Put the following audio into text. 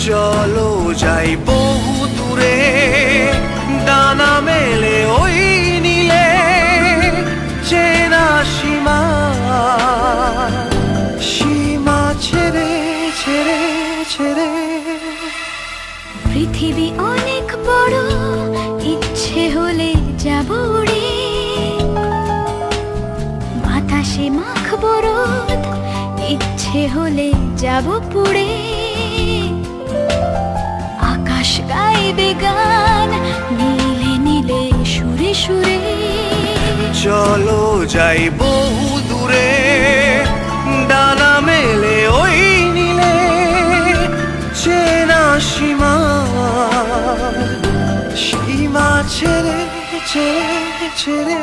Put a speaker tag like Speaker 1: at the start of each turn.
Speaker 1: চলো যাই বহু দূরে, ডানা মেলে ওই নীলে, চেনা সীমা, সীমা ছেড়ে ছেড়ে ছেড়ে।
Speaker 2: পৃথিবী অনেক বড়, ইচ্ছে হলে যাব উড়ে, বাতাসে মাখবো রোদ, ইচ্ছে হলে যাব পুড়ে। আকাশ গাইবে গান, নীলে নীলে সুরে সুরে।
Speaker 1: চলো যাই বহু দূরে, ডানা মেলে ওই নীলে, চেনা সীমা, সীমা ছেড়ে ছেড়ে ছেড়ে।